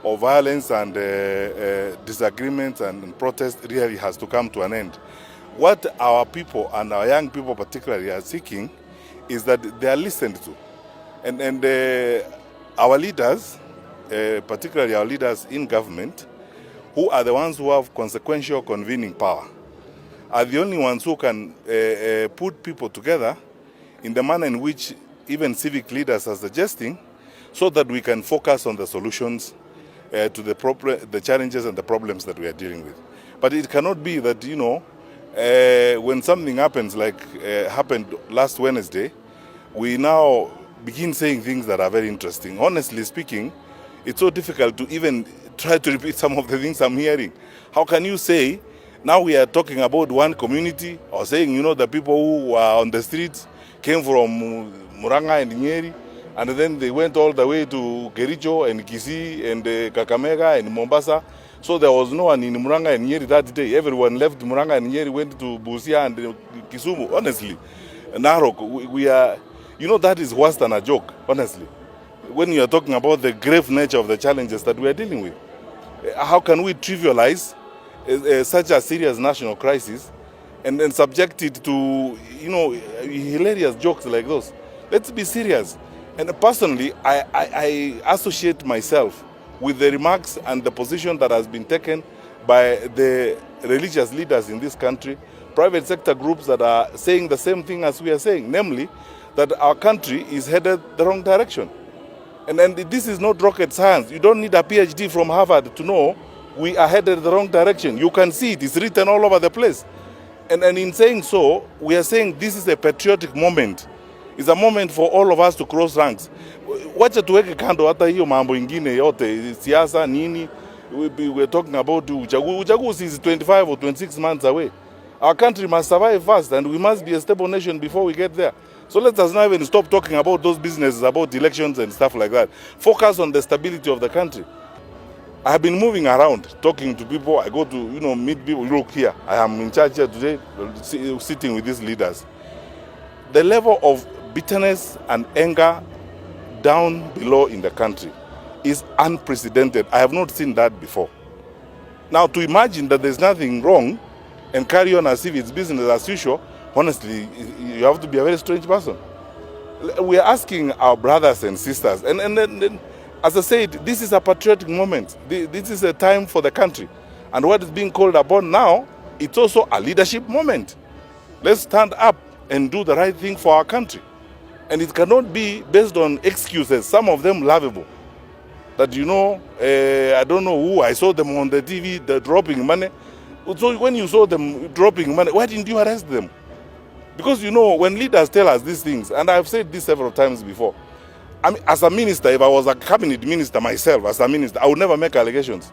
of violence and disagreements and protest really has to come to an end. What our people and our young people particularly are seeking is that they are listened to. And our leaders, particularly our leaders in government, who are the ones who have consequential convening power, are the only ones who can put people together in the manner in which even civic leaders are suggesting, so that we can focus on the solutions to the challenges and the problems that we are dealing with. But it cannot be that, when something happens like happened last Wednesday, we now begin saying things that are very interesting. Honestly speaking, it's so difficult to even try to repeat some of the things I'm hearing. How can you say, now we are talking about one community, or saying, the people who are on the streets came from Muranga and Nyeri, and then they went all the way to Kericho and Kisii and Kakamega and Mombasa. So there was no one in Muranga and Nyeri that day. Everyone left Muranga and Nyeri, went to Busia and Kisumu. Honestly, Narok, we are, that is worse than a joke, honestly. When you are talking about the grave nature of the challenges that we are dealing with, how can we trivialize such a serious national crisis and then subject it to, hilarious jokes like those? Let's be serious. And personally, I associate myself with the remarks and the position that has been taken by the religious leaders in this country, private sector groups that are saying the same thing as we are saying, namely that our country is headed the wrong direction. And this is not rocket science. You don't need a PhD from Harvard to know we are headed the wrong direction. You can see it. It's written all over the place. And in saying so, we are saying this is a patriotic moment. It's a moment for all of us to cross ranks. Wacha tuweke kando hata hiyo mambo ingine yote, siasa nini. We're talking about uchaguzi is 25 or 26 months away. Our country must survive first, and we must be a stable nation before we get there. So let us not even stop talking about those businesses, about elections and stuff like that. Focus on the stability of the country. I have been moving around, talking to people. I go to, meet people. Look here, I am in charge here today, sitting with these leaders. The level of bitterness and anger down below in the country is unprecedented. I have not seen that before. Now, to imagine that there's nothing wrong and carry on as if it's business as usual, honestly, you have to be a very strange person. We are asking our brothers and sisters, and then, as I said, this is a patriotic moment. This is a time for the country. And what is being called upon now, it's also a leadership moment. Let's stand up and do the right thing for our country. And it cannot be based on excuses, some of them laughable. That, I don't know who, I saw them on the TV, they're dropping money. So when you saw them dropping money, why didn't you arrest them? Because, when leaders tell us these things, and I've said this several times before, I mean, as a minister, if I was a cabinet minister myself, as a minister, I would never make allegations.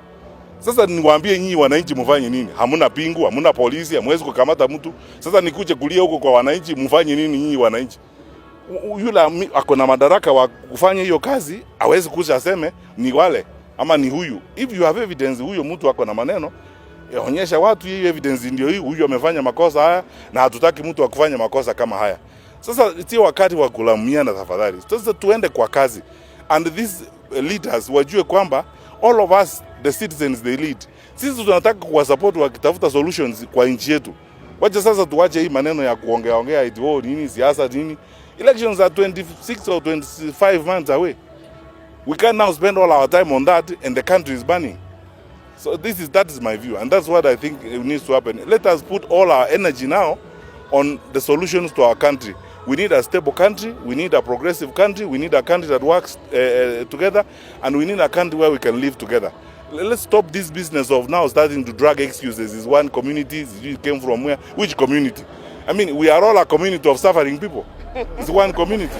Sasa niwaambie nyinyi wananchi mfanye nini? Hamuna pingu, hamuna polisi, hamwezi kukamata mtu. Sasa nikuje kulia huko kwa wananchi, mfanye nini nyinyi wananchi? Yule ako na madaraka wa kufanya hiyo kazi, hawezi kuja aseme ni wale ama ni huyu. If you have evidence huyo mtu ako na maneno, onyesha watu hiyo evidence ndio hii, huyu amefanya makosa haya na hatutaki mtu akufanya makosa kama haya. Sasa sio wakati wa kulaumiana tafadhali. Sasa tuende kwa kazi. And these leaders wajue kwamba all of us, the citizens they lead, sisi tunataka kuwasupport wakitafuta solutions kwa nchi yetu. Wacha sasa tuache hii maneno ya kuongea eti nini siasa nini. Elections are 26 or 25 months away. We can now spend all our time on that and the country is burning. So that is my view, and that's what I think needs to happen. Let us put all our energy now on the solutions to our country. We need a stable country, we need a progressive country, we need a country that works together, and we need a country where we can live together. Let's stop this business of now starting to drag excuses. Is one community, it came from where? Which community? I mean, we are all a community of suffering people. It's one community.